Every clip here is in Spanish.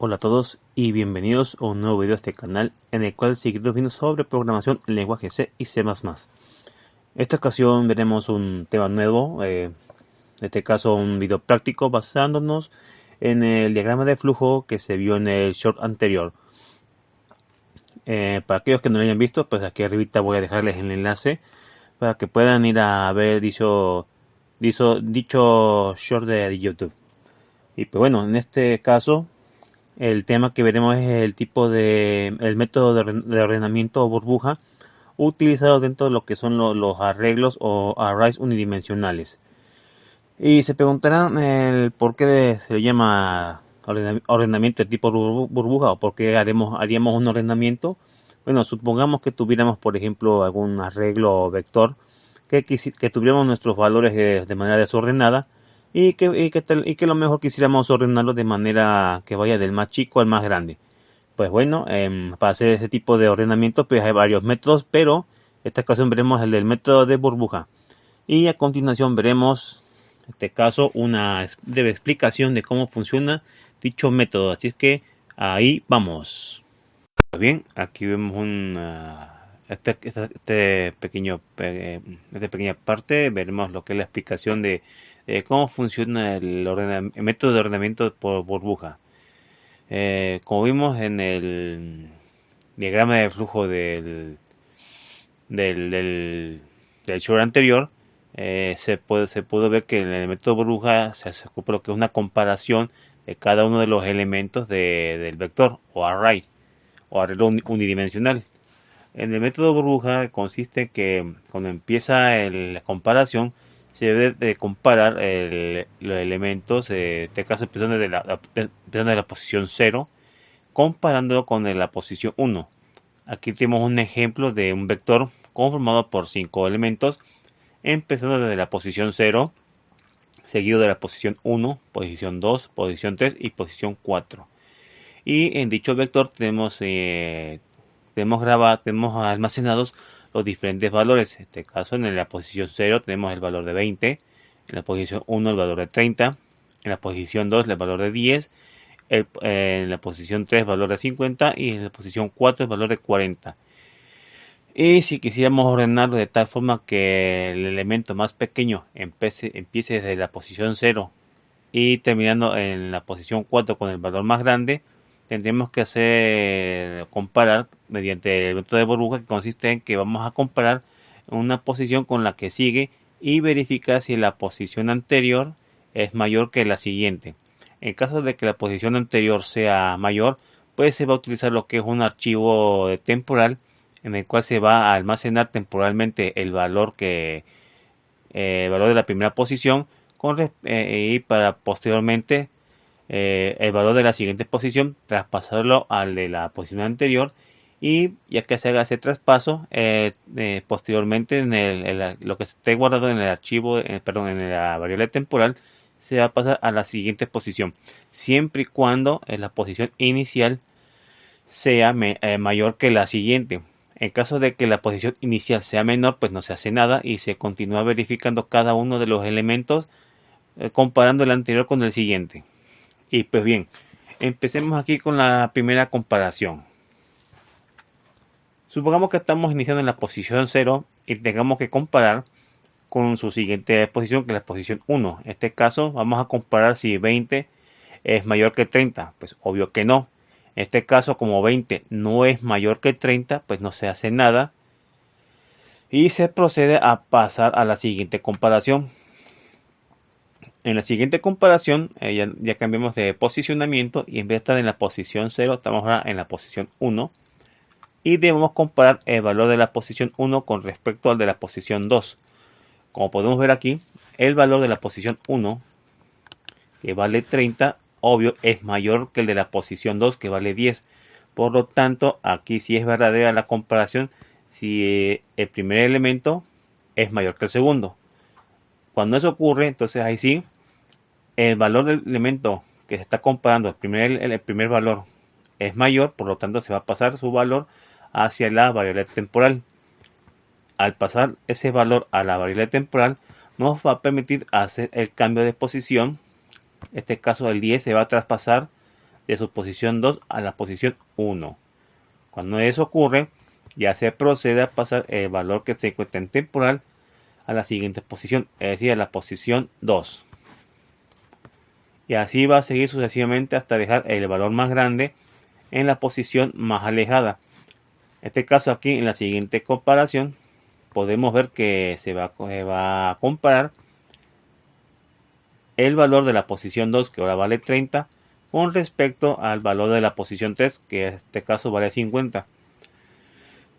Hola a todos y bienvenidos a un nuevo video de este canal en el cual seguiremos viendo sobre programación en lenguaje C y C++. En esta ocasión veremos un tema nuevo, en este caso un video práctico basándonos en el diagrama de flujo que se vio en el short anterior. Para aquellos que no lo hayan visto, pues aquí arribita voy a dejarles el enlace para que puedan ir a ver dicho short de YouTube. Y pues bueno, en este caso el tema que veremos es el método de ordenamiento burbuja utilizado dentro de lo que son los arreglos o arrays unidimensionales. Y se preguntarán el por qué se le llama ordenamiento de tipo burbuja o por qué haríamos un ordenamiento. Bueno, supongamos que tuviéramos, por ejemplo, algún arreglo vector que tuviéramos nuestros valores de manera desordenada y que lo mejor quisiéramos ordenarlo de manera que vaya del más chico al más grande. Pues bueno, para hacer ese tipo de ordenamiento pues hay varios métodos, pero en esta ocasión veremos el del método de burbuja. Y a continuación veremos, en este caso, una breve explicación de cómo funciona dicho método. Así es que ahí vamos. Bien, aquí vemos esta pequeña parte. Veremos lo que es la explicación de cómo funciona el método de ordenamiento por burbuja. Como vimos en el diagrama de flujo del short anterior, se pudo ver que en el método burbuja se ocupa lo que es una comparación de cada uno de los elementos del vector o array o arreglo unidimensional. En el método burbuja consiste en que cuando empieza la comparación se debe de comparar los elementos, en este caso empezando de la posición 0, comparándolo con la posición 1. Aquí tenemos un ejemplo de un vector conformado por 5 elementos, empezando desde la posición 0, seguido de la posición 1, posición 2, posición 3 y posición 4. Y en dicho vector tenemos almacenados los diferentes valores. En este caso, en la posición 0 tenemos el valor de 20, en la posición 1 el valor de 30, en la posición 2 el valor de 10, en la posición 3 el valor de 50 y en la posición 4 el valor de 40. Y si quisiéramos ordenarlo de tal forma que el elemento más pequeño empiece desde la posición 0 y terminando en la posición 4 con el valor más grande, tendremos que comparar mediante el método de burbuja, que consiste en que vamos a comparar una posición con la que sigue y verificar si la posición anterior es mayor que la siguiente. En caso de que la posición anterior sea mayor, pues se va a utilizar lo que es un archivo temporal en el cual se va a almacenar temporalmente el valor de la primera posición y para posteriormente el valor de la siguiente posición, traspasarlo al de la posición anterior, y ya que se haga ese traspaso, posteriormente lo que esté guardado en el archivo, en la variable temporal, se va a pasar a la siguiente posición, siempre y cuando la posición inicial sea mayor que la siguiente. En caso de que la posición inicial sea menor, pues no se hace nada y se continúa verificando cada uno de los elementos, comparando el anterior con el siguiente. Y pues bien, empecemos aquí con la primera comparación. Supongamos que estamos iniciando en la posición 0 y tengamos que comparar con su siguiente posición, que es la posición 1. En este caso vamos a comparar si 20 es mayor que 30. Pues obvio que no. En este caso, como 20 no es mayor que 30, pues no se hace nada. Y se procede a pasar a la siguiente comparación. En la siguiente comparación ya cambiamos de posicionamiento y en vez de estar en la posición 0 estamos ahora en la posición 1 y debemos comparar el valor de la posición 1 con respecto al de la posición 2. Como podemos ver aquí, el valor de la posición 1, que vale 30, obvio es mayor que el de la posición 2, que vale 10. Por lo tanto, aquí sí es verdadera la comparación si el primer elemento es mayor que el segundo. Cuando eso ocurre, entonces ahí sí el valor del elemento que se está comparando, el primer valor es mayor, por lo tanto se va a pasar su valor hacia la variable temporal. Al pasar ese valor a la variable temporal, nos va a permitir hacer el cambio de posición. En este caso el 10 se va a traspasar de su posición 2 a la posición 1. Cuando eso ocurre, ya se procede a pasar el valor que se encuentra en temporal a la siguiente posición, es decir, a la posición 2. Y así va a seguir sucesivamente hasta dejar el valor más grande en la posición más alejada. En este caso aquí, en la siguiente comparación, podemos ver que se va a comparar el valor de la posición 2, que ahora vale 30, con respecto al valor de la posición 3, que en este caso vale 50.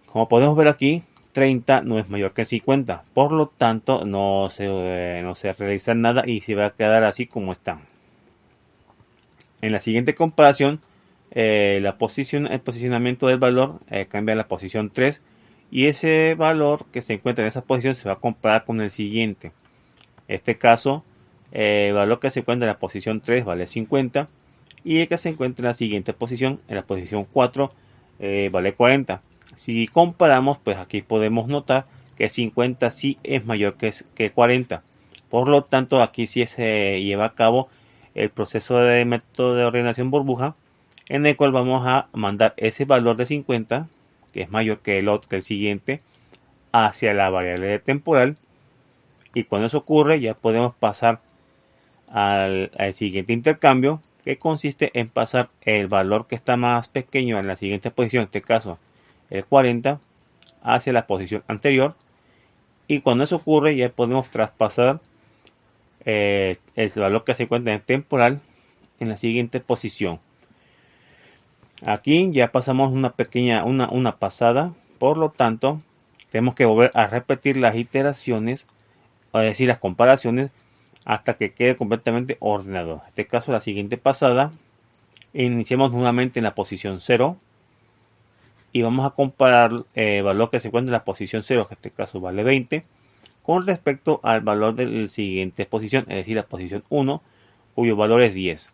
Como podemos ver aquí, 30 no es mayor que 50, por lo tanto no se realiza nada y se va a quedar así como está. En la siguiente comparación, el posicionamiento del valor cambia a la posición 3 y ese valor que se encuentra en esa posición se va a comparar con el siguiente. En este caso, el valor que se encuentra en la posición 3 vale 50 y el que se encuentra en la siguiente posición, en la posición 4, vale 40. Si comparamos, pues aquí podemos notar que 50 sí es mayor que 40. Por lo tanto, aquí sí se lleva a cabo el proceso de método de ordenación burbuja, en el cual vamos a mandar ese valor de 50, que es mayor que el siguiente, hacia la variable temporal. Y cuando eso ocurre, ya podemos pasar al siguiente intercambio, que consiste en pasar el valor que está más pequeño en la siguiente posición, en este caso el 40, hacia la posición anterior. Y cuando eso ocurre, ya podemos traspasar el valor que se encuentra en temporal en la siguiente posición. Aquí ya pasamos una pasada, por lo tanto tenemos que volver a repetir las iteraciones, es decir, las comparaciones, hasta que quede completamente ordenado. En este caso, la siguiente pasada, iniciamos nuevamente en la posición 0 y vamos a comparar el valor que se encuentra en la posición 0, que en este caso vale 20, con respecto al valor de la siguiente posición, es decir, la posición 1, cuyo valor es 10.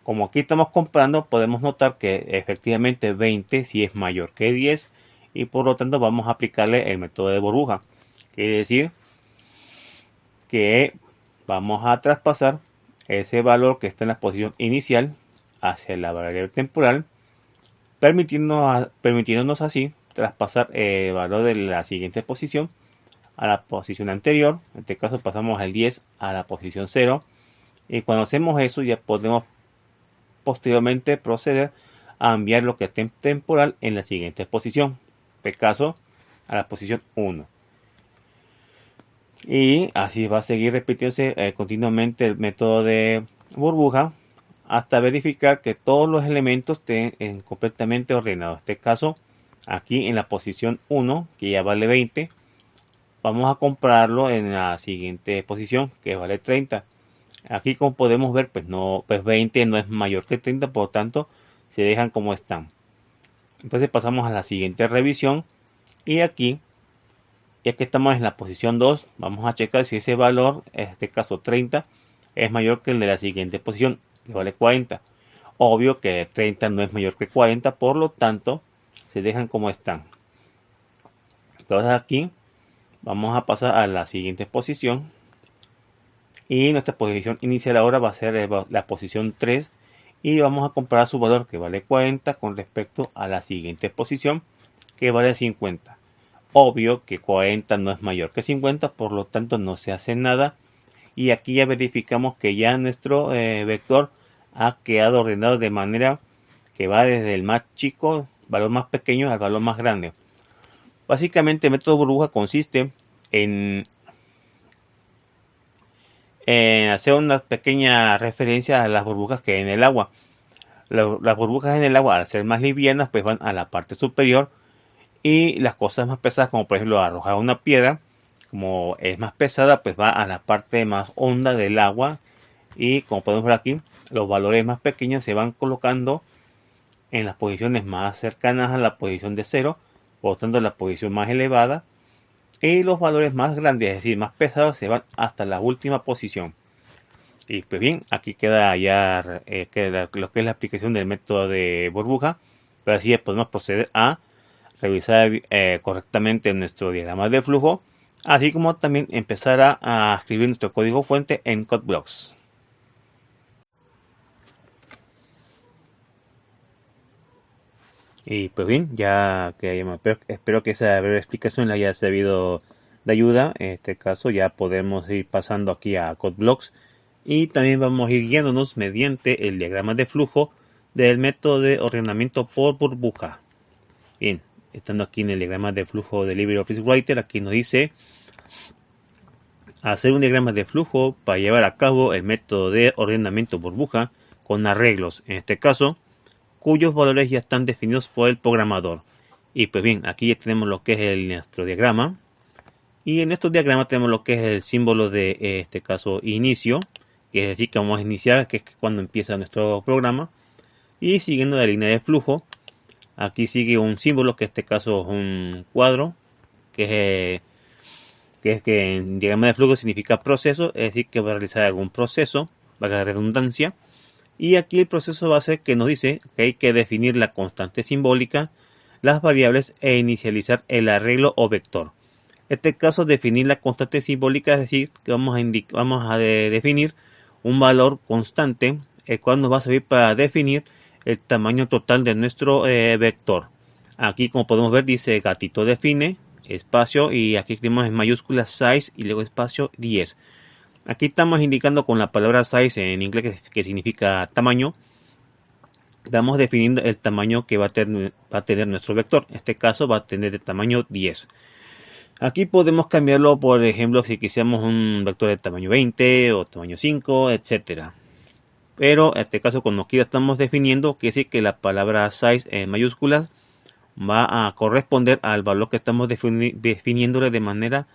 Como aquí estamos comparando, podemos notar que efectivamente 20 sí es mayor que 10 y por lo tanto vamos a aplicarle el método de burbuja. Quiere decir que vamos a traspasar ese valor que está en la posición inicial hacia la variable temporal, permitiéndonos así traspasar el valor de la siguiente posición a la posición anterior. En este caso pasamos el 10 a la posición 0 y cuando hacemos eso ya podemos posteriormente proceder a enviar lo que esté en temporal en la siguiente posición, en este caso a la posición 1. Y así va a seguir repitiéndose continuamente el método de burbuja hasta verificar que todos los elementos estén completamente ordenados. En este caso, aquí en la posición 1, que ya vale 20, vamos a compararlo en la siguiente posición, que vale 30. Aquí, como podemos ver, pues 20 no es mayor que 30, por lo tanto se dejan como están. Entonces pasamos a la siguiente revisión y aquí, ya que estamos en la posición 2, vamos a checar si ese valor, en este caso 30, es mayor que el de la siguiente posición, que vale 40. Obvio que 30 no es mayor que 40, por lo tanto se dejan como están. Entonces aquí vamos a pasar a la siguiente posición y nuestra posición inicial ahora va a ser la posición 3 y vamos a comparar su valor, que vale 40, con respecto a la siguiente posición, que vale 50. Obvio que 40 no es mayor que 50, por lo tanto no se hace nada. Y aquí ya verificamos que ya nuestro vector ha quedado ordenado de manera que va desde el más chico, valor más pequeño, al valor más grande. Básicamente el método burbuja consiste en hacer una pequeña referencia a las burbujas que hay en el agua. Las burbujas en el agua, al ser más livianas, pues van a la parte superior, y las cosas más pesadas, como por ejemplo arrojar una piedra, como es más pesada, pues va a la parte más honda del agua. Y como podemos ver aquí, los valores más pequeños se van colocando en las posiciones más cercanas a la posición de 0, por lo tanto la posición más elevada, y los valores más grandes, es decir, más pesados, se van hasta la última posición. Y pues bien, aquí queda ya queda lo que es la aplicación del método de burbuja, pero así podemos proceder a revisar correctamente nuestro diagrama de flujo, así como también empezar a escribir nuestro código fuente en CodeBlocks. Y pues bien, ya que espero que esa breve explicación le haya servido de ayuda. En este caso ya podemos ir pasando aquí a CodeBlocks y también vamos a ir guiándonos mediante el diagrama de flujo del método de ordenamiento por burbuja. Bien, estando aquí en el diagrama de flujo de LibreOffice Writer, aquí nos dice hacer un diagrama de flujo para llevar a cabo el método de ordenamiento burbuja con arreglos, en este caso, cuyos valores ya están definidos por el programador. Y pues bien, aquí ya tenemos lo que es nuestro diagrama. Y en estos diagramas tenemos lo que es el símbolo de este caso inicio, que es decir que vamos a iniciar, que es cuando empieza nuestro programa. Y siguiendo la línea de flujo, aquí sigue un símbolo, que en este caso es un cuadro, que es que en diagrama de flujo significa proceso, es decir que va a realizar algún proceso, valga la redundancia. Y aquí el proceso va a ser que nos dice que hay que definir la constante simbólica, las variables e inicializar el arreglo o vector. En este caso, definir la constante simbólica, es decir, que vamos a definir un valor constante, el cual nos va a servir para definir el tamaño total de nuestro vector. Aquí, como podemos ver, dice gatito define, espacio, y aquí escribimos en mayúsculas size y luego espacio 10. Aquí estamos indicando con la palabra size en inglés, que significa tamaño. Estamos definiendo el tamaño que va a tener nuestro vector. En este caso va a tener el tamaño 10. Aquí podemos cambiarlo, por ejemplo, si quisiéramos un vector de tamaño 20 o tamaño 5, etcétera. Pero en este caso, cuando aquí estamos definiendo, quiere decir que la palabra size en mayúsculas va a corresponder al valor que estamos definiéndole de manera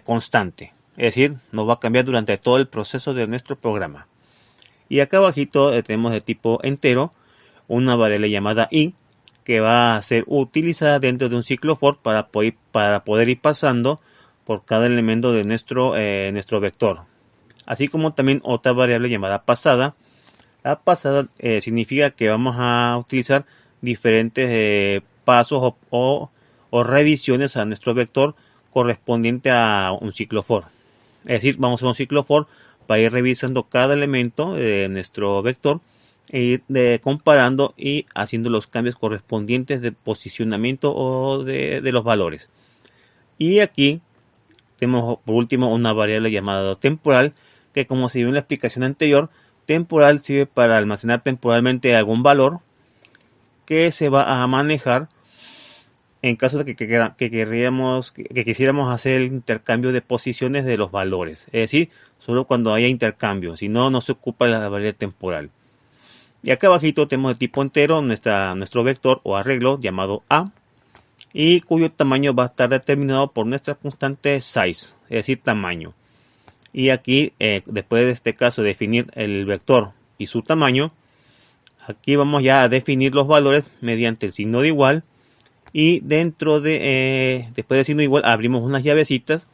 constante. Es decir, no va a cambiar durante todo el proceso de nuestro programa. Y acá abajito tenemos de tipo entero una variable llamada i, que va a ser utilizada dentro de un ciclo for para poder ir pasando por cada elemento de nuestro vector. Así como también otra variable llamada pasada. La pasada significa que vamos a utilizar diferentes pasos o revisiones a nuestro vector correspondiente a un ciclo for. Es decir, vamos a un ciclo for para ir revisando cada elemento de nuestro vector e ir comparando y haciendo los cambios correspondientes de posicionamiento o de los valores. Y aquí tenemos por último una variable llamada temporal, que como se vio en la explicación anterior, temporal sirve para almacenar temporalmente algún valor que se va a manejar en caso de que quisiéramos hacer el intercambio de posiciones de los valores. Es decir, solo cuando haya intercambio, si no, no se ocupa la variable temporal. Y acá abajito tenemos de tipo entero nuestro vector o arreglo llamado a, y cuyo tamaño va a estar determinado por nuestra constante size, es decir, tamaño. Y aquí, después de este caso definir el vector y su tamaño, aquí vamos ya a definir los valores mediante el signo de igual. Y después del signo de igual, abrimos unas llavecitas,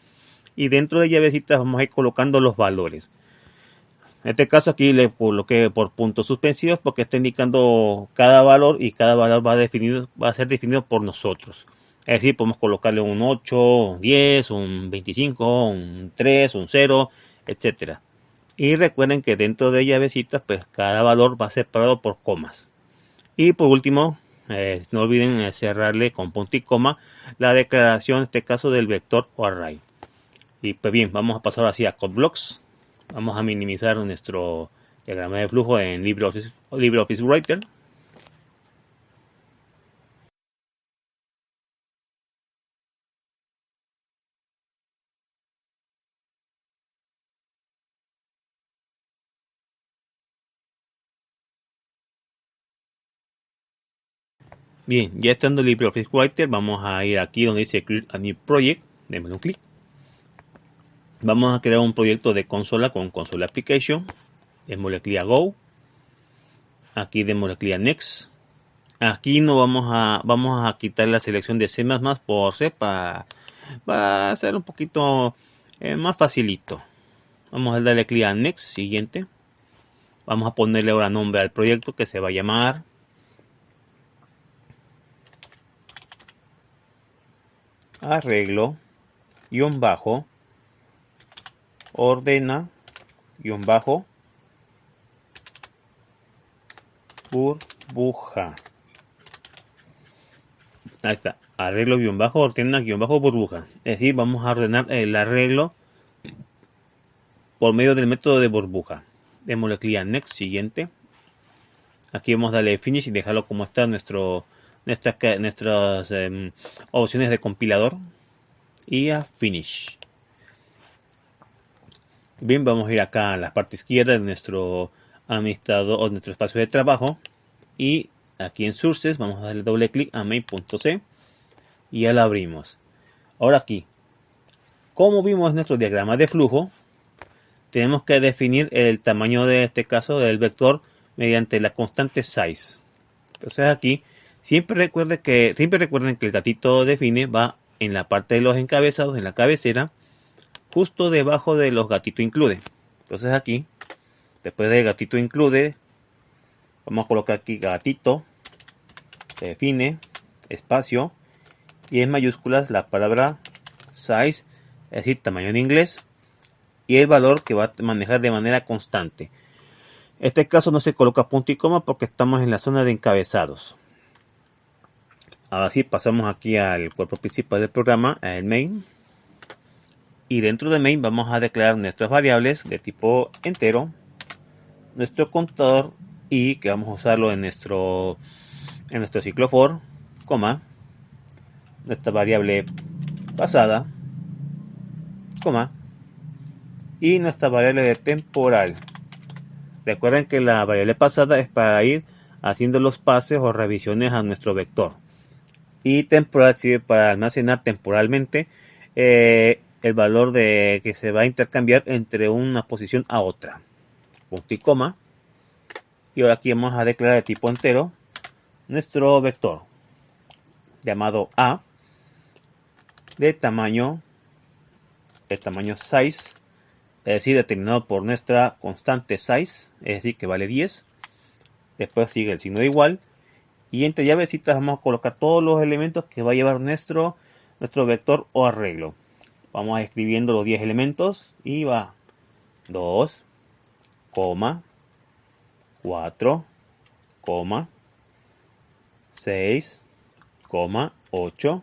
y dentro de llavecitas vamos a ir colocando los valores. En este caso aquí le coloqué por puntos suspensivos porque está indicando cada valor, y cada valor va a ser definido por nosotros. Es decir, podemos colocarle un 8, un 10, un 25, un 3, un 0, etc. Y recuerden que dentro de llavecitas, pues cada valor va separado por comas. Y por último, no olviden cerrarle con punto y coma la declaración, en este caso del vector o array. Y pues bien, vamos a pasar así a CodeBlocks. Vamos a minimizar nuestro diagrama de flujo en LibreOffice Writer. Bien, ya estando en LibreOffice Writer, vamos a ir aquí donde dice Create a New Project. Démosle un clic. Vamos a crear un proyecto de consola con Console Application. Démosle clic a Go. Aquí démosle clic a Next. Aquí no vamos a quitar la selección de C++ por C para hacer un poquito más facilito. Vamos a darle clic a Next, siguiente. Vamos a ponerle ahora nombre al proyecto, que se va a llamar arreglo ordena burbuja. Ahí está, arreglo guión bajo, ordena guión bajo burbuja. Es decir, vamos a ordenar el arreglo por medio del método de burbuja. Démosle clic a Next, siguiente. Aquí vamos a darle Finish y dejarlo como está nuestras opciones de compilador. Y a Finish. Bien, vamos a ir acá a la parte izquierda de nuestro administrador o nuestro espacio de trabajo. Y aquí en Sources vamos a darle doble clic a main.c y ya la abrimos. Ahora aquí, como vimos nuestro diagrama de flujo, tenemos que definir el tamaño de este caso del vector mediante la constante size. Entonces aquí siempre recuerden que el gatito define va en la parte de los encabezados, en la cabecera, justo debajo de los gatito include. Entonces aquí, después de gatito include, vamos a colocar aquí gatito, se define, espacio, y en mayúsculas la palabra size, es decir, tamaño en inglés, y el valor que va a manejar de manera constante. En este caso no se coloca punto y coma porque estamos en la zona de encabezados. Ahora sí, pasamos aquí al cuerpo principal del programa, el main. Y dentro de main vamos a declarar nuestras variables de tipo entero, nuestro contador y que vamos a usarlo en nuestro ciclo for, coma, nuestra variable pasada, coma, y nuestra variable de temporal. Recuerden que la variable pasada es para ir haciendo los pases o revisiones a nuestro vector. Y temporal sirve para almacenar temporalmente el valor que se va a intercambiar entre una posición a otra. Punto y coma. Y ahora aquí vamos a declarar de tipo entero nuestro vector llamado A de tamaño size, es decir, determinado por nuestra constante size, es decir, que vale 10. Después sigue el signo de igual. Y entre llavecitas vamos a colocar todos los elementos que va a llevar nuestro vector o arreglo. Vamos a escribiendo los 10 elementos y va 2, 4, 6, 8,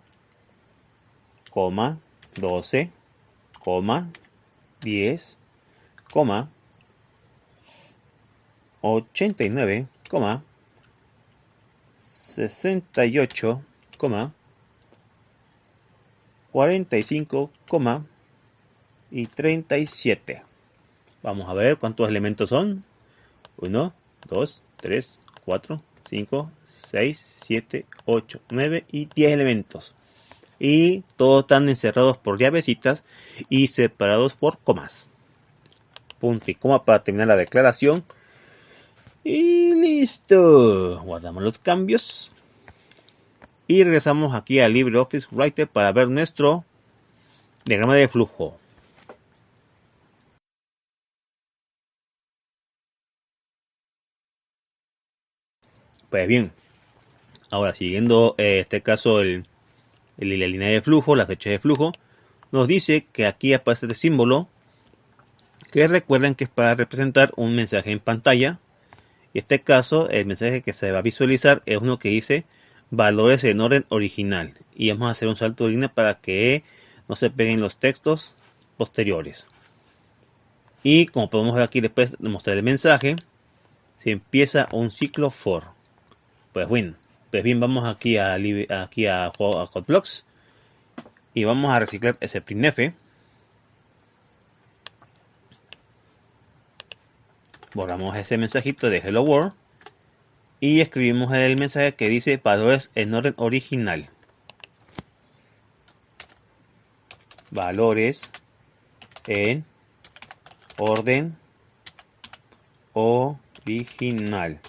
12, 10, 89, 68, 45, y 37. Vamos a ver cuántos elementos son. 1, 2, 3, 4, 5, 6, 7, 8, 9 y 10 elementos. Y todos están encerrados por llavecitas y separados por comas. Punto y coma para terminar la declaración. Y listo. Guardamos los cambios. Y regresamos aquí a LibreOffice Writer para ver nuestro diagrama de flujo. Pues bien, ahora siguiendo este caso la línea de flujo, la fecha de flujo, nos dice que aquí aparece este símbolo que recuerden que es para representar un mensaje en pantalla. Y en este caso el mensaje que se va a visualizar es uno que dice valores en orden original. Y vamos a hacer un salto de línea para que no se peguen los textos posteriores. Y como podemos ver aquí después de mostrar el mensaje, se empieza un ciclo for. Pues bien, vamos aquí a CodeBlocks y vamos a reciclar ese printf. Borramos ese mensajito de Hello World y escribimos el mensaje que dice valores en orden original. Valores en orden original.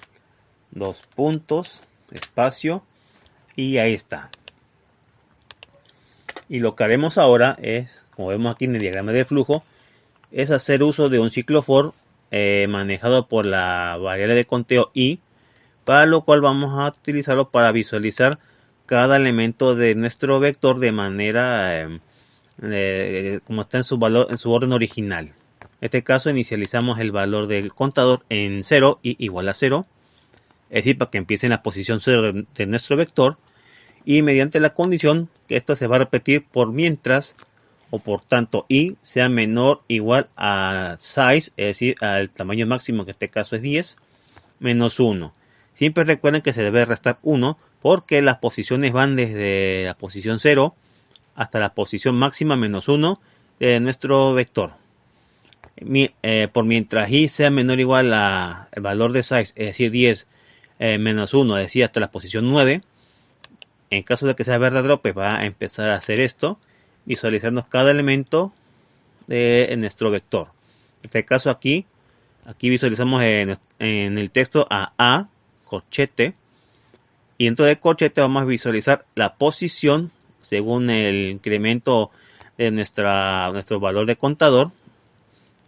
2 puntos, espacio, y ahí está. Y lo que haremos ahora es, como vemos aquí en el diagrama de flujo, es hacer uso de un ciclo for manejado por la variable de conteo i, para lo cual vamos a utilizarlo para visualizar cada elemento de nuestro vector de manera como está en su valor, en su orden original. En este caso inicializamos el valor del contador en 0 y igual a 0, es decir, para que empiece en la posición 0 de nuestro vector, y mediante la condición que esto se va a repetir por mientras o por tanto i sea menor o igual a size, es decir, al tamaño máximo, que en este caso es 10, menos 1. Siempre recuerden que se debe restar 1 porque las posiciones van desde la posición 0 hasta la posición máxima menos 1 de nuestro vector. Por mientras i sea menor o igual al valor de size, es decir, 10 menos 1, es decir, hasta la posición 9. En caso de que sea verdadero, pues va a empezar a hacer esto, visualizarnos cada elemento de nuestro vector. En este caso aquí visualizamos en el texto a corchete, y dentro del corchete vamos a visualizar la posición según el incremento de nuestro valor de contador.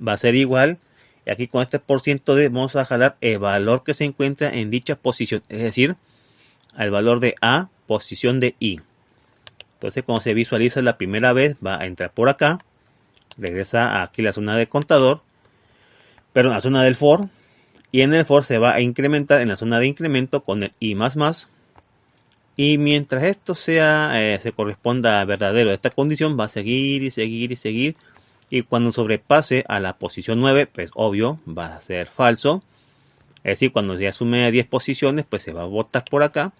Va a ser igual, y aquí con este % de vamos a jalar el valor que se encuentra en dicha posición, es decir, al valor de a posición de i. Entonces, cuando se visualiza la primera vez, va a entrar por acá, regresa aquí a la zona de contador, pero en la zona del for, y en el for se va a incrementar en la zona de incremento con el i más más, y mientras esto se corresponda a verdadero esta condición, va a seguir y seguir y seguir, y cuando sobrepase a la posición 9, pues obvio va a ser falso, es decir, cuando ya sume a 10 posiciones, pues se va a botar por acá,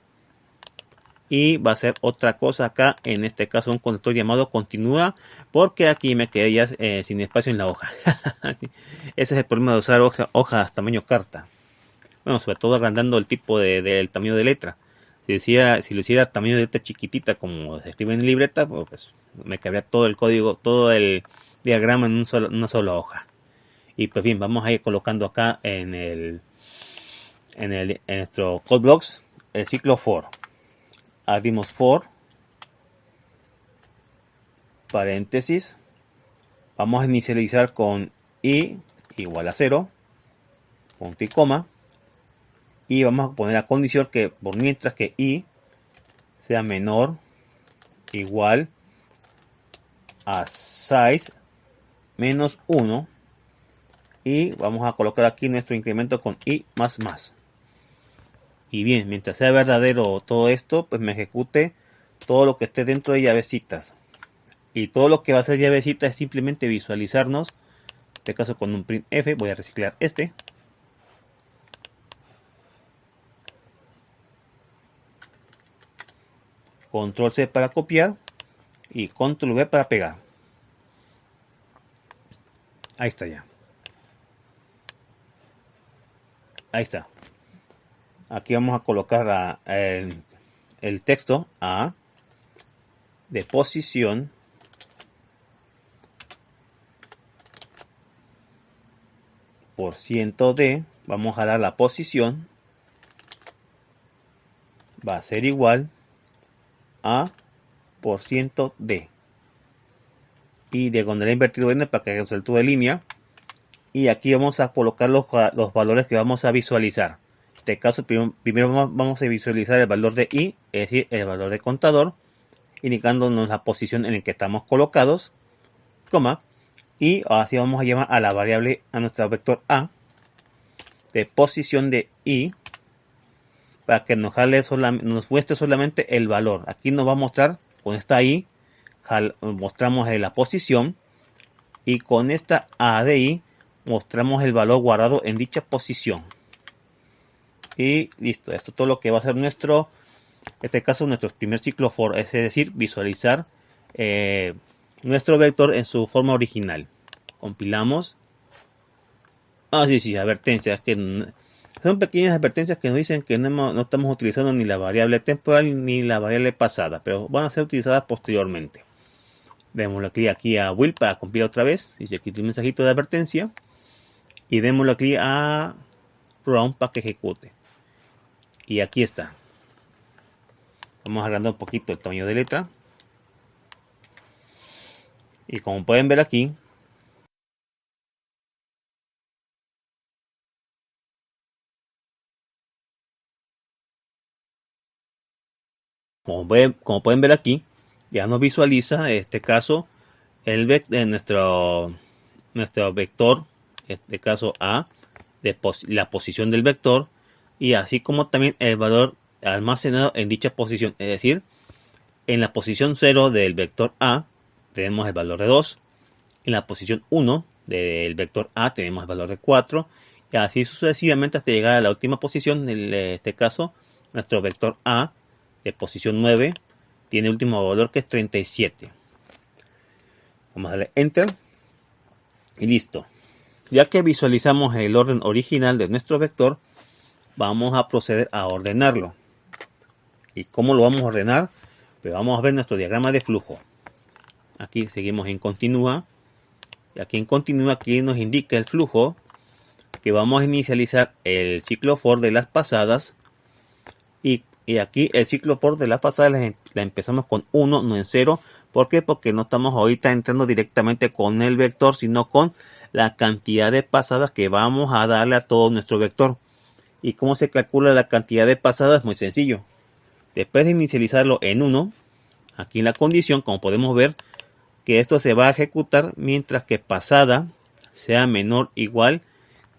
y va a ser otra cosa acá, en este caso un conector llamado continúa, porque aquí me quedé ya sin espacio en la hoja. Ese es el problema de usar hojas tamaño carta. Bueno, sobre todo agrandando el tipo del tamaño de letra. Si lo hiciera tamaño de letra chiquitita como se escribe en libreta, pues me cabría todo el código, todo el diagrama en una sola hoja. Y pues bien, vamos a ir colocando acá en nuestro code blocks el ciclo for. Abrimos for, paréntesis, vamos a inicializar con i igual a 0, punto y coma, y vamos a poner la condición que por mientras que i sea menor igual a size menos 1, y vamos a colocar aquí nuestro incremento con i más más. Y bien, mientras sea verdadero todo esto, pues me ejecute todo lo que esté dentro de llavecitas. Y todo lo que va a ser llavecitas es simplemente visualizarnos. En este caso con un printf, voy a reciclar este. Control C para copiar y Control V para pegar. Ahí está ya. Ahí está. Aquí vamos a colocar el texto a de posición % de, vamos a jalar la posición, va a ser igual a % de, y diagonal invertido n para que haga salto de línea, y aquí vamos a colocar los valores que vamos a visualizar. En este caso primero vamos a visualizar el valor de i, es decir, el valor de contador, indicándonos la posición en la que estamos colocados, coma, y así vamos a llamar a la variable, a nuestro vector a, de posición de i, para que nos muestre solamente el valor. Aquí nos va a mostrar, con esta i, mostramos la posición, y con esta a de i, mostramos el valor guardado en dicha posición. Y listo, esto es todo lo que va a ser en este caso nuestro primer ciclo for, es decir, visualizar nuestro vector en su forma original. Compilamos. Sí, advertencias, que son pequeñas advertencias que nos dicen que no estamos utilizando ni la variable temporal ni la variable pasada, pero van a ser utilizadas posteriormente. Démosle clic aquí a Will para compilar otra vez. Dice aquí un mensajito de advertencia. Y démosle clic a Run para que ejecute. Y aquí está. Vamos a agrandar un poquito el tamaño de letra. Y como pueden ver aquí, como pueden ver aquí, ya nos visualiza en este caso nuestro vector, en este caso A, de la posición del vector, y así como también el valor almacenado en dicha posición, es decir, En la posición 0 del vector A tenemos el valor de 2. En la posición 1 del vector A tenemos el valor de 4. Y así sucesivamente hasta llegar a la última posición. En este caso, nuestro vector A de posición 9 tiene último valor que es 37. Vamos a darle Enter. Y listo. Ya que visualizamos el orden original de nuestro vector, vamos a proceder a ordenarlo. ¿Y cómo lo vamos a ordenar? Pues vamos a ver nuestro diagrama de flujo. Aquí seguimos en continúa. Y aquí en continúa, aquí nos indica el flujo que vamos a inicializar el ciclo for de las pasadas. Y aquí el ciclo for de las pasadas la empezamos con 1, no en 0. ¿Por qué? Porque no estamos ahorita entrando directamente con el vector, sino con la cantidad de pasadas que vamos a darle a todo nuestro vector. ¿Y cómo se calcula la cantidad de pasadas? Muy sencillo. Después de inicializarlo en 1, aquí en la condición, como podemos ver, que esto se va a ejecutar mientras que pasada sea menor o igual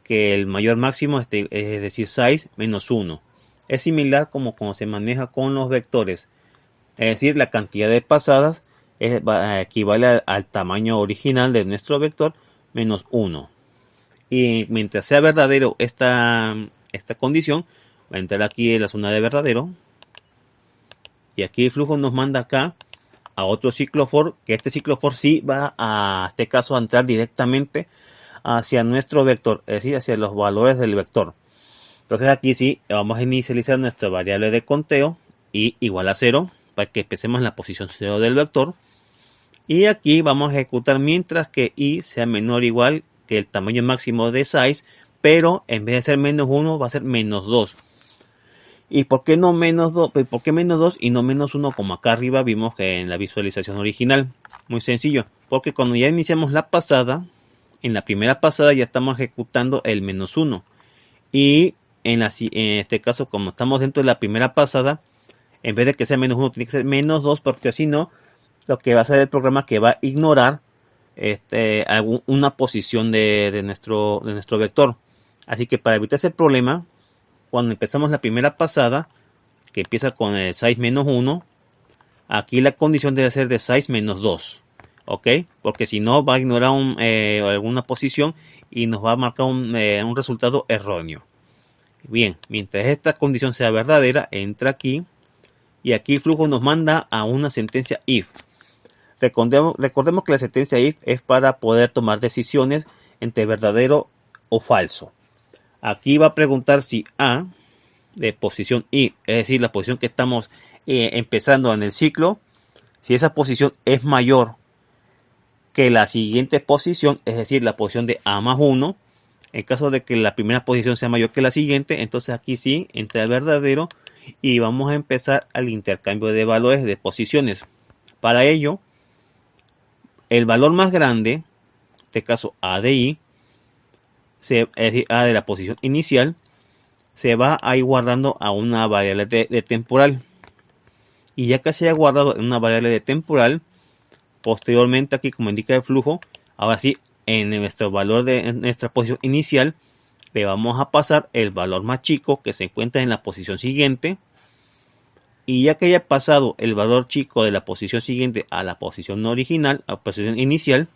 que el mayor máximo, es decir, size menos 1. Es similar como cuando se maneja con los vectores. Es decir, la cantidad de pasadas equivale al tamaño original de nuestro vector menos 1. Y mientras sea verdadero esta condición, va a entrar aquí en la zona de verdadero. Y aquí el flujo nos manda acá a otro ciclo for, que este ciclo for sí va a este caso a entrar directamente hacia nuestro vector, es decir, hacia los valores del vector. Entonces aquí sí vamos a inicializar nuestra variable de conteo y igual a 0 para que empecemos en la posición 0 del vector. Y aquí vamos a ejecutar mientras que i sea menor o igual que el tamaño máximo de size, pero en vez de ser menos 1 va a ser menos 2. ¿Y por qué no menos 2? ¿Por qué menos 2 y no menos 1 como acá arriba vimos que en la visualización original? Muy sencillo, porque cuando ya iniciamos la pasada, en la primera pasada ya estamos ejecutando el menos 1. Y en este caso, como estamos dentro de la primera pasada, en vez de que sea menos 1, tiene que ser menos 2, porque si no, lo que va a hacer el programa que va a ignorar una posición de nuestro vector. Así que para evitar ese problema, cuando empezamos la primera pasada, que empieza con el size menos 1, aquí la condición debe ser de size menos 2. ¿Ok? Porque si no va a ignorar alguna posición y nos va a marcar un resultado erróneo. Bien, mientras esta condición sea verdadera, entra aquí. Y aquí el flujo nos manda a una sentencia if. Recordemos que la sentencia if es para poder tomar decisiones entre verdadero o falso. Aquí va a preguntar si A de posición I, es decir, la posición que estamos empezando en el ciclo, si esa posición es mayor que la siguiente posición, es decir, la posición de A más 1, en caso de que la primera posición sea mayor que la siguiente, entonces aquí sí entra el verdadero y vamos a empezar al intercambio de valores de posiciones. Para ello, el valor más grande, en este caso A de I, es decir, A de la posición inicial, se va a ir guardando a una variable de temporal. Y ya que se haya guardado en una variable de temporal, posteriormente aquí como indica el flujo, ahora sí en nuestro valor de nuestra posición inicial le vamos a pasar el valor más chico que se encuentra en la posición siguiente. Y ya que haya pasado el valor chico de la posición siguiente a la posición original, a la posición inicial,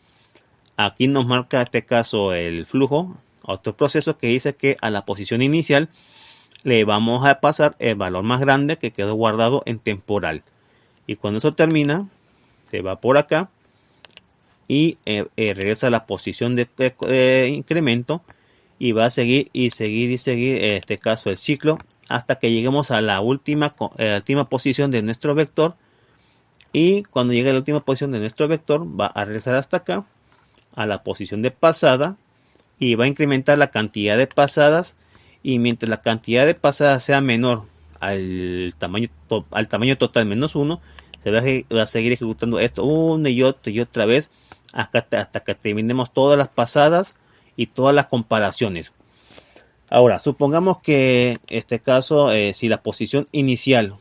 aquí nos marca en este caso el flujo, otro proceso que dice que a la posición inicial le vamos a pasar el valor más grande que quedó guardado en temporal. Y cuando eso termina, se va por acá y regresa a la posición de incremento y va a seguir y seguir y seguir, en este caso el ciclo, hasta que lleguemos a la última posición de nuestro vector. Y cuando llegue a la última posición de nuestro vector, va a regresar hasta acá, a la posición de pasada, y va a incrementar la cantidad de pasadas. Y mientras la cantidad de pasadas sea menor al tamaño total menos 1, se va a seguir ejecutando esto una y otra vez hasta que terminemos todas las pasadas y todas las comparaciones. Ahora, supongamos que en este caso, si la posición inicial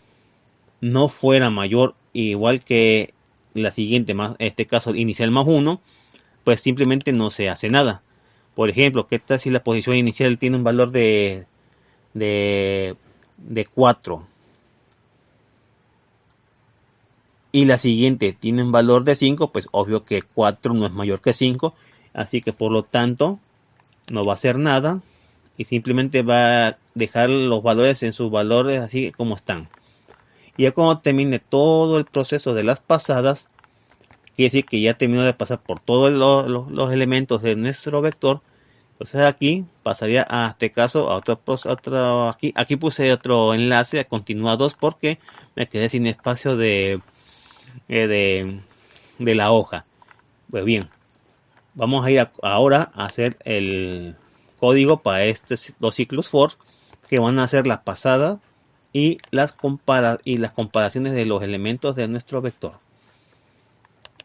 no fuera mayor igual que la siguiente, más, en este caso inicial más 1, pues simplemente no se hace nada. Por ejemplo, ¿qué tal si la posición inicial tiene un valor de 4? y la siguiente tiene un valor de 5, pues obvio que 4 no es mayor que 5, así que por lo tanto no va a hacer nada y simplemente va a dejar los valores en sus valores así como están. Y ya cuando termine todo el proceso de las pasadas, quiere decir que ya terminó de pasar por todos los elementos de nuestro vector. Entonces aquí pasaría a este caso a otro aquí puse otro enlace a continuados porque me quedé sin espacio de la hoja. Pues bien, vamos a ir ahora a hacer el código para estos dos ciclos for que van a hacer las pasadas y las comparaciones de los elementos de nuestro vector.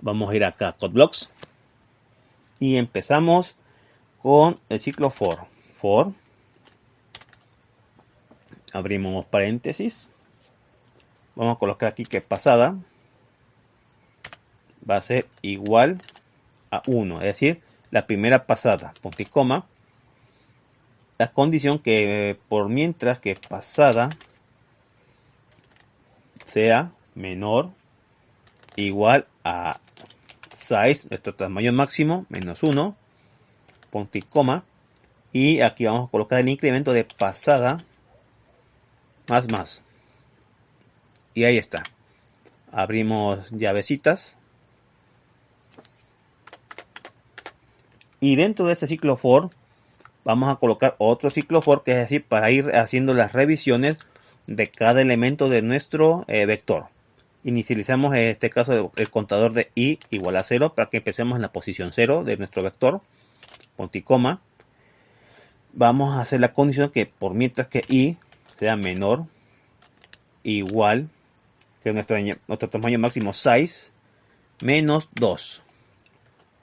Vamos a ir acá a CodeBlocks y empezamos con el ciclo for. Abrimos paréntesis, vamos a colocar aquí que pasada va a ser igual a 1, es decir, la primera pasada, punto y coma, la condición que por mientras que pasada sea menor igual a size, nuestro tamaño máximo, menos 1, punto y coma, y aquí vamos a colocar el incremento de pasada más, y ahí está. Abrimos llavecitas y dentro de este ciclo for vamos a colocar otro ciclo for, que es decir, para ir haciendo las revisiones de cada elemento de nuestro vector. Inicializamos en este caso el contador de i igual a 0 para que empecemos en la posición 0 de nuestro vector, punto y coma. Vamos a hacer la condición que por mientras que i sea menor igual que nuestro tamaño máximo size menos 2.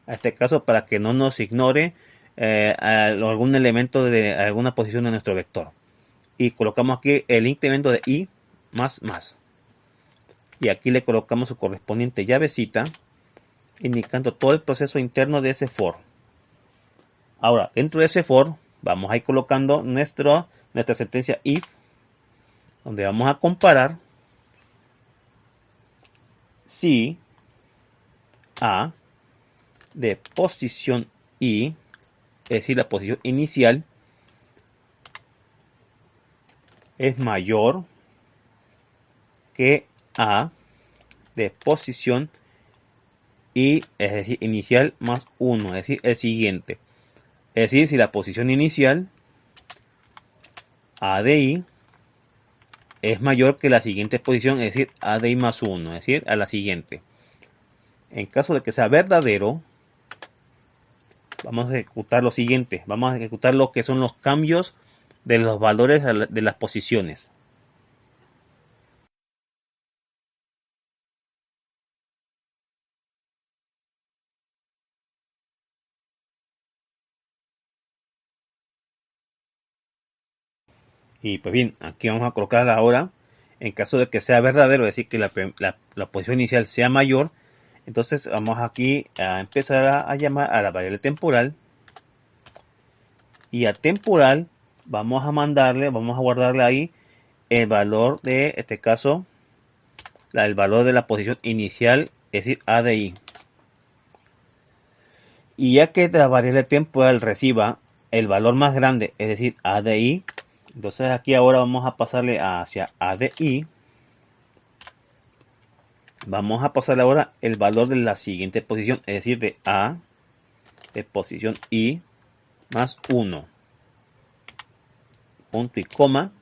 A este caso para que no nos ignore algún elemento de alguna posición de nuestro vector. Y colocamos aquí el incremento de i más. Y aquí le colocamos su correspondiente llavecita, indicando todo el proceso interno de ese for. Ahora, dentro de ese for, vamos a ir colocando nuestra sentencia if, donde vamos a comparar si a de posición i, es decir, la posición inicial, es mayor que a de posición i, es decir, inicial más 1, es decir, el siguiente. Es decir, si la posición inicial a de i es mayor que la siguiente posición, es decir, a de i más 1, es decir, a la siguiente. En caso de que sea verdadero, vamos a ejecutar lo siguiente. Vamos a ejecutar lo que son los cambios de los valores de las posiciones. Y pues bien, aquí vamos a colocar ahora, en caso de que sea verdadero, es decir, que la posición inicial sea mayor, entonces vamos aquí a empezar a llamar a la variable temporal. Y a temporal vamos a guardarle ahí el valor de este caso, el valor de la posición inicial, es decir, a de i. Y ya que la variable temporal reciba el valor más grande, es decir, a de i, entonces aquí ahora vamos a pasarle hacia a de i. Vamos a pasarle ahora el valor de la siguiente posición, es decir, de a de posición i más 1. Punto y coma.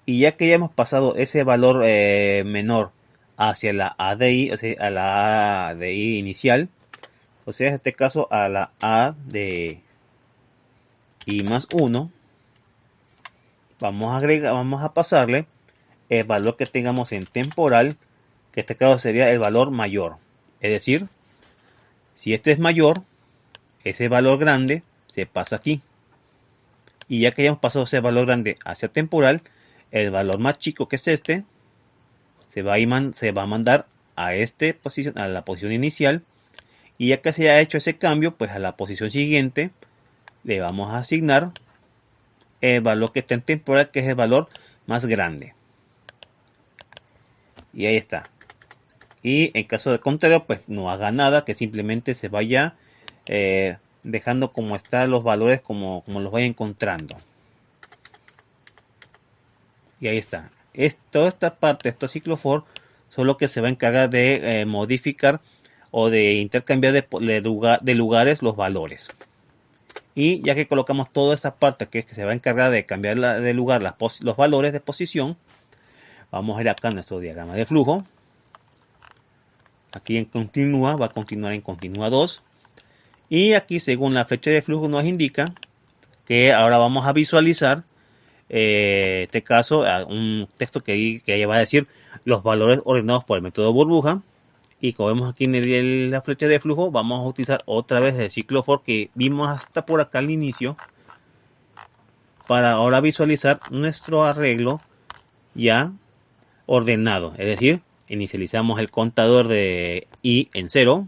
Y ya que ya hemos pasado ese valor menor hacia la a de i, o sea, a la a de i inicial, o sea, en este caso a la a de i más 1, vamos a pasarle el valor que tengamos en temporal, que en este caso sería el valor mayor. Es decir, si este es mayor, ese valor grande se pasa aquí. Y ya que ya hemos pasado ese valor grande hacia temporal, el valor más chico, que es este, se va a mandar a la posición inicial. Y ya que se ha hecho ese cambio, pues a la posición siguiente le vamos a asignar el valor que está en temporal, que es el valor más grande. Y ahí está. Y en caso de contrario, pues no haga nada, que simplemente se vaya dejando como están los valores, como los vaya encontrando. Y ahí está. Toda esta parte, estos ciclo for, son lo que se va a encargar de modificar o de intercambiar de lugares los valores. Y ya que colocamos toda esta parte que se va a encargar de cambiar de lugar los valores de posición, vamos a ir acá a nuestro diagrama de flujo. Aquí en continúa, va a continuar en continúa 2. Y aquí, según la flecha de flujo, nos indica que ahora vamos a visualizar, este caso, un texto que va a decir los valores ordenados por el método burbuja. Y como vemos aquí en la flecha de flujo, vamos a utilizar otra vez el ciclo for que vimos hasta por acá al inicio, para ahora visualizar nuestro arreglo ya ordenado. Es decir, inicializamos el contador de i en 0,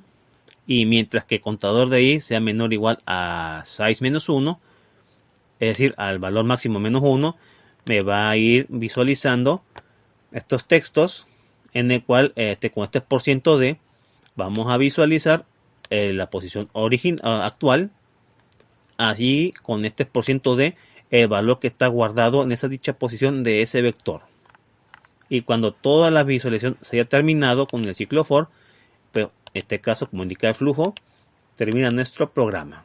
y mientras que el contador de i sea menor o igual a size menos 1, es decir, al valor máximo menos 1, me va a ir visualizando estos textos en el cual con este % de vamos a visualizar la posición actual, así con este % de el valor que está guardado en esa dicha posición de ese vector. Y cuando toda la visualización se haya terminado con el ciclo for, pero en este caso, como indica el flujo, termina nuestro programa.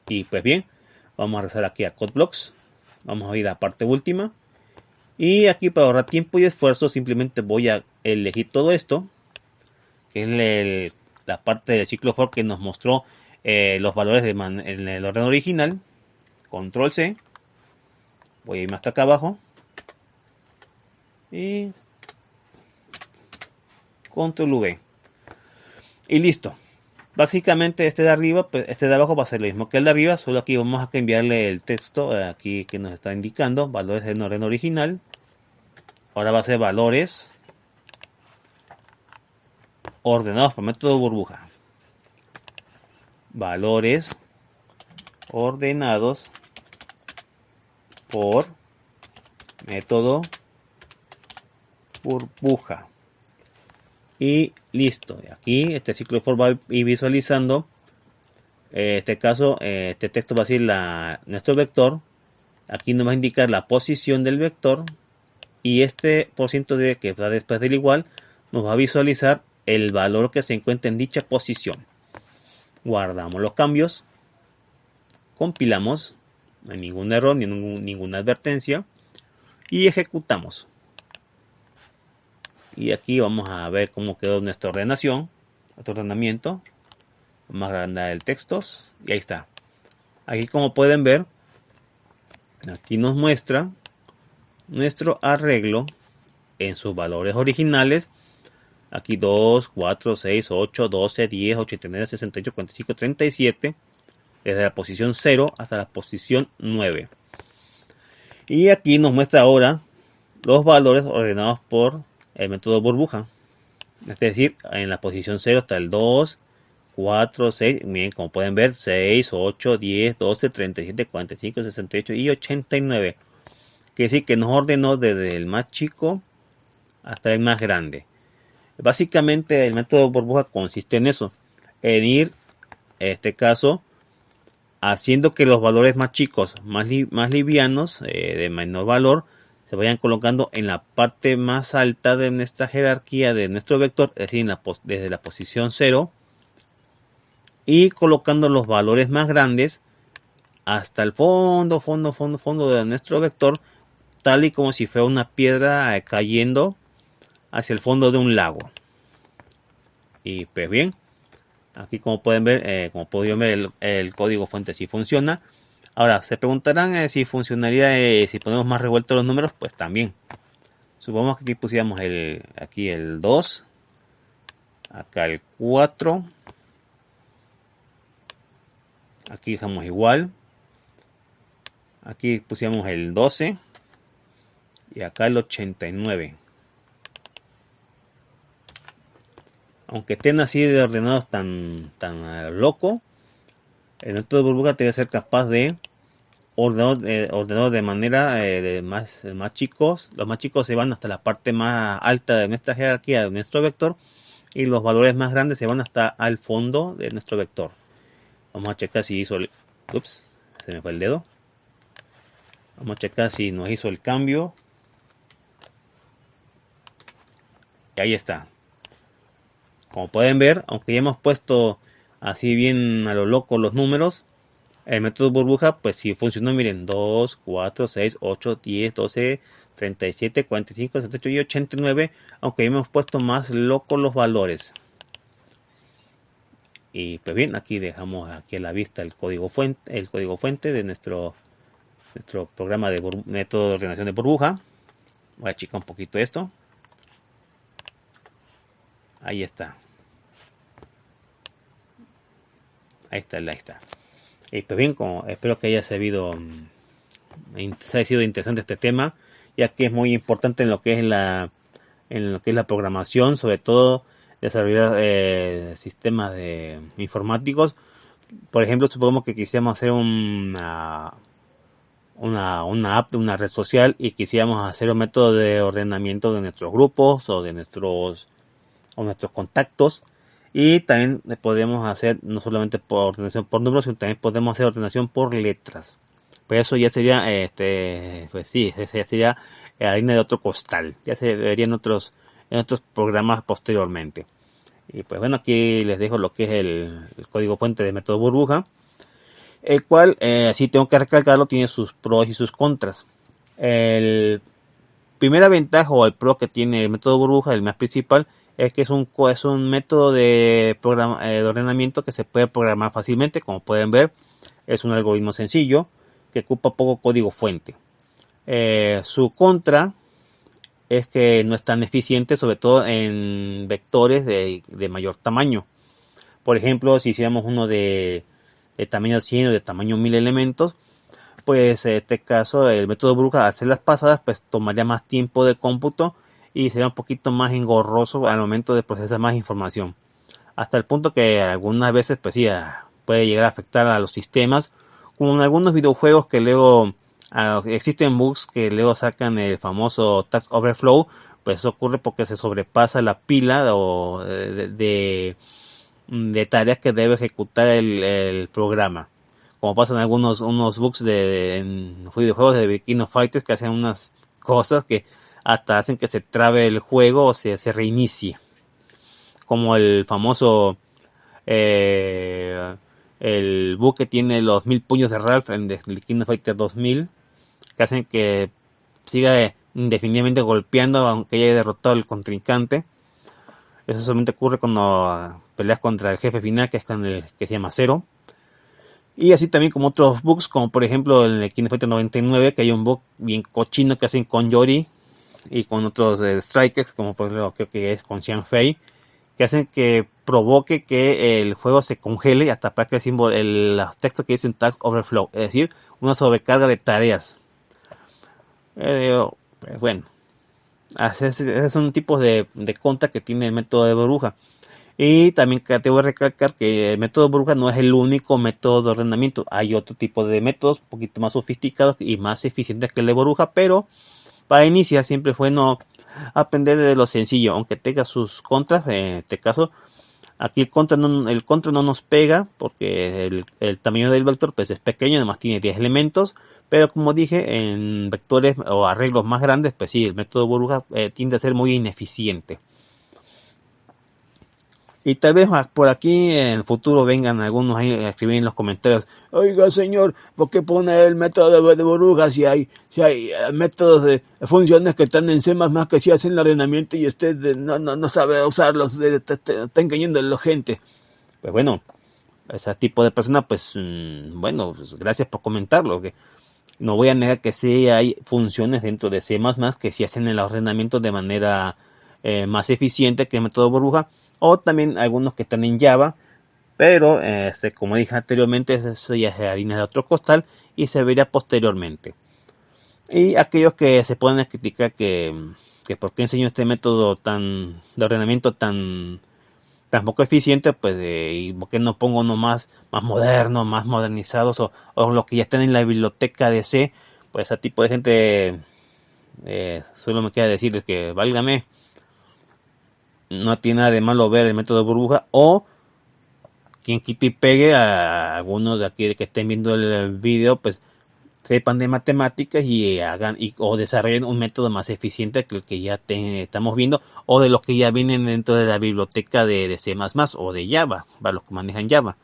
Y pues bien, vamos a regresar aquí a CodeBlocks, vamos a ir a la parte última. Y aquí, para ahorrar tiempo y esfuerzo, simplemente voy a elegir todo esto, que es la parte del ciclo for que nos mostró los valores en el orden original. Control C, voy a irme hasta acá abajo y Control V, y listo. Básicamente este de arriba, pues este de abajo va a ser lo mismo que el de arriba, solo aquí vamos a cambiarle el texto aquí que nos está indicando valores en orden original. Ahora va a ser valores ordenados por método burbuja. Valores ordenados por método burbuja. Y listo. Aquí este ciclo for va a ir visualizando. En este caso, este texto va a ser nuestro vector. Aquí nos va a indicar la posición del vector. Y este % de que va después del igual nos va a visualizar el valor que se encuentra en dicha posición. Guardamos los cambios. Compilamos. No hay ningún error ni ninguna advertencia. Y ejecutamos. Y aquí vamos a ver cómo quedó nuestra ordenación, nuestro ordenamiento. Vamos a agrandar el texto y ahí está. Aquí, como pueden ver, aquí nos muestra nuestro arreglo en sus valores originales. Aquí 2, 4, 6, 8, 12, 10, 89, 68, 45, 37. Desde la posición 0 hasta la posición 9. Y aquí nos muestra ahora los valores ordenados por el método burbuja. Es decir, en la posición 0 está el 2, 4, 6. Bien, como pueden ver, 6, 8, 10, 12, 37, 45, 68 y 89. Quiere decir que nos ordenó desde el más chico hasta el más grande. Básicamente el método burbuja consiste en eso, en ir, en este caso, haciendo que los valores más chicos, más livianos, de menor valor, se vayan colocando en la parte más alta de nuestra jerarquía de nuestro vector, es decir, desde la posición 0, y colocando los valores más grandes hasta el fondo de nuestro vector, tal y como si fuera una piedra cayendo hacia el fondo de un lago. Y pues bien, aquí como pueden ver, el código fuente sí funciona. Ahora, se preguntarán si funcionaría si ponemos más revueltos los números. Pues también. Supongamos que aquí pusiéramos aquí el 2, acá el 4, aquí dejamos igual, aquí pusiéramos el 12 y acá el 89. Aunque estén así de ordenados tan loco, el método burbuja debe ser capaz de ordenar de manera más chicos. Los más chicos se van hasta la parte más alta de nuestra jerarquía, de nuestro vector, y los valores más grandes se van hasta al fondo de nuestro vector. Vamos a checar si hizo el... Ups, se me fue el dedo. Vamos a checar si nos hizo el cambio. Y ahí está. Como pueden ver, aunque ya hemos puesto así bien a lo loco los números, el método burbuja pues sí funcionó. Miren, 2, 4, 6, 8, 10, 12, 37, 45, 78 y 89, aunque ya hemos puesto más locos los valores. Y pues bien, aquí dejamos aquí a la vista el código fuente de nuestro programa de método de ordenación de burbuja. Voy a achicar un poquito esto. Ahí está. Ahí está. Y pues bien, espero que haya sido interesante este tema, ya que es muy importante en lo que es la programación, sobre todo desarrollar sistemas informáticos. Por ejemplo, supongamos que quisiéramos hacer una app, una red social, y quisiéramos hacer un método de ordenamiento de nuestros grupos o de nuestros contactos. Y también podemos hacer no solamente por ordenación por números, sino también podemos hacer ordenación por letras. Pues eso ya sería, pues sí, ya sería harina de otro costal. Ya se vería en otros programas posteriormente. Y pues bueno, aquí les dejo lo que es el código fuente de método burbuja, el cual, así tengo que recalcarlo, tiene sus pros y sus contras. El primera ventaja o el pro que tiene el método burbuja, el más principal, es que es un método de ordenamiento que se puede programar fácilmente. Como pueden ver, es un algoritmo sencillo que ocupa poco código fuente. Su contra es que no es tan eficiente, sobre todo en vectores de mayor tamaño. Por ejemplo, si hiciéramos uno de tamaño 100 o de tamaño 1000 elementos, pues en este caso el método burbuja, al hacer las pasadas, pues tomaría más tiempo de cómputo y sería un poquito más engorroso al momento de procesar más información, hasta el punto que algunas veces pues sí, puede llegar a afectar a los sistemas, como en algunos videojuegos que luego existen bugs que luego sacan el famoso Task Overflow. Pues eso ocurre porque se sobrepasa la pila de tareas que debe ejecutar el programa, como pasan algunos bugs en videojuegos de King of Fighters, que hacen unas cosas que hasta hacen que se trabe el juego o se reinicie, como el famoso el bug que tiene los 1000 puños de Ralph en el King of Fighters 2000, que hacen que siga indefinidamente golpeando aunque haya derrotado al contrincante. Eso solamente ocurre cuando peleas contra el jefe final, que es con el que se llama Zero. Y así también como otros bugs, como por ejemplo en el King of Fighters 99, que hay un bug bien cochino que hacen con Yori y con otros strikers, como por ejemplo creo que es con Xian Fei, que hacen que provoque que el juego se congele y hasta aparezca el símbolo, los textos que dicen Task Overflow, es decir, una sobrecarga de tareas. Pues bueno, esos son tipos de contra que tiene el método de burbuja. Y también te voy a recalcar que el método burbuja no es el único método de ordenamiento. Hay otro tipo de métodos un poquito más sofisticados y más eficientes que el de burbuja, pero para iniciar siempre es bueno aprender de lo sencillo, aunque tenga sus contras. En este caso, aquí el contra no nos pega porque el tamaño del vector pues es pequeño, además tiene 10 elementos. Pero como dije, en vectores o arreglos más grandes, pues sí, el método burbuja tiende a ser muy ineficiente. Y tal vez por aquí en el futuro vengan algunos a escribir en los comentarios: oiga señor, ¿por qué pone el método de burbujas si hay métodos de funciones que están en C++ que sí hacen el ordenamiento y usted no sabe usarlos, está engañando a la gente? Pues bueno, ese tipo de personas, pues bueno, pues gracias por comentarlo. Que no voy a negar que sí hay funciones dentro de C++ que sí hacen el ordenamiento de manera más eficiente que el método burbuja, o también algunos que están en Java, pero como dije anteriormente, eso ya es harina de otro costal y se verá posteriormente. Y aquellos que se pueden criticar que por qué enseño este método de ordenamiento tan poco eficiente, pues y por qué no pongo uno más moderno, más modernizados, o lo que ya están en la biblioteca de C. Pues a tipo de gente solo me queda decirles que válgame. no tiene nada de malo ver el método burbuja, o quien quite y pegue a algunos de aquí que estén viendo el video, pues sepan de matemáticas y hagan o desarrollen un método más eficiente que el que ya estamos viendo, o de los que ya vienen dentro de la biblioteca de C++ o de Java, para los que manejan Java.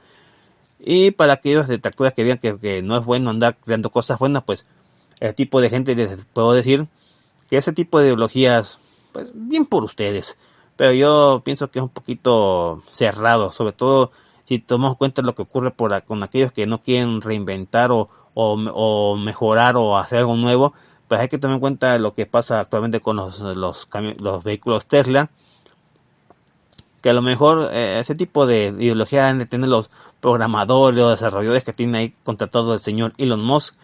Y para aquellos detractores que digan que no es bueno andar creando cosas buenas, pues el tipo de gente les puedo decir que ese tipo de ideologías, pues bien por ustedes, pero yo pienso que es un poquito cerrado, sobre todo si tomamos en cuenta lo que ocurre con aquellos que no quieren reinventar o mejorar o hacer algo nuevo. Pues hay que tomar en cuenta lo que pasa actualmente con los vehículos Tesla, que a lo mejor ese tipo de ideología han de tener los programadores o desarrolladores que tiene ahí contratado el señor Elon Musk,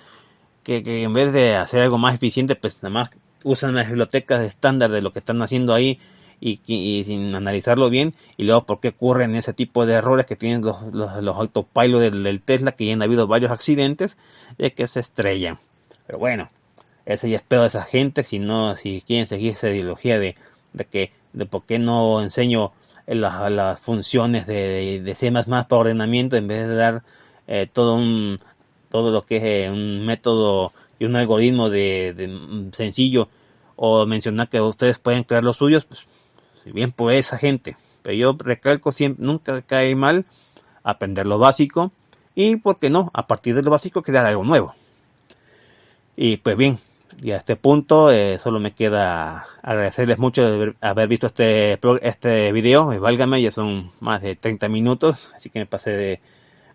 que en vez de hacer algo más eficiente, pues nada más usan las bibliotecas estándar de lo que están haciendo ahí y sin analizarlo bien, y luego por qué ocurren ese tipo de errores que tienen los autopilot del Tesla, que ya han habido varios accidentes de que se estrellan. Pero bueno, ese ya es peor de esa gente. Si quieren seguir esa ideología de por qué no enseño las funciones de C++ para ordenamiento, en vez de dar todo lo que es un método y un algoritmo sencillo, o mencionar que ustedes pueden crear los suyos, pues bien por esa gente. Pero yo recalco siempre, nunca cae mal aprender lo básico, y por qué no, a partir de lo básico crear algo nuevo. Y pues bien, y a este punto solo me queda agradecerles mucho de haber visto este video. Válgame, ya son más de 30 minutos, así que me pasé de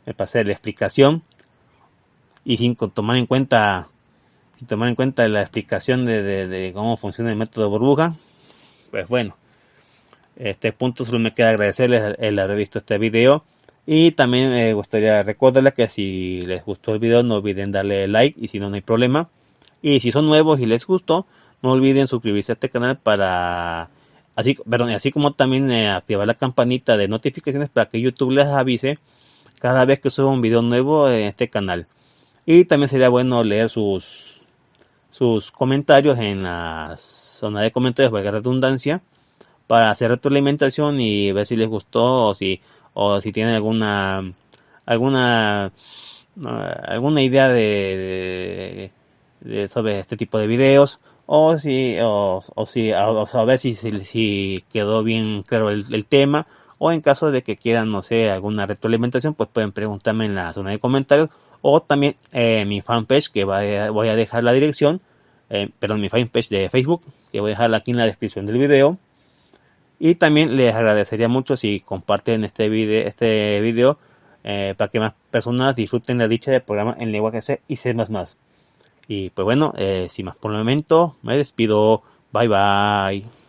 la explicación, y sin tomar en cuenta la explicación de cómo funciona el método burbuja. Pues bueno, este punto solo me queda agradecerles el haber visto este video, y también me gustaría recordarles que si les gustó el video no olviden darle like, y si no, no hay problema. Y si son nuevos y les gustó, no olviden suscribirse a este canal así como también activar la campanita de notificaciones para que YouTube les avise cada vez que suba un video nuevo en este canal. Y también sería bueno leer sus comentarios en la zona de comentarios, valga la redundancia, para hacer retroalimentación y ver si les gustó, o si tienen alguna idea sobre este tipo de videos, o a ver si quedó bien claro el tema, o en caso de que quieran, no sé, alguna retroalimentación, pues pueden preguntarme en la zona de comentarios, o también mi fanpage, que voy a dejar la dirección, mi fanpage de Facebook, que voy a dejar aquí en la descripción del video. Y también les agradecería mucho si comparten este video para que más personas disfruten la dicha del programa en lenguaje C y C++. Y pues bueno, sin más por el momento, me despido. Bye bye.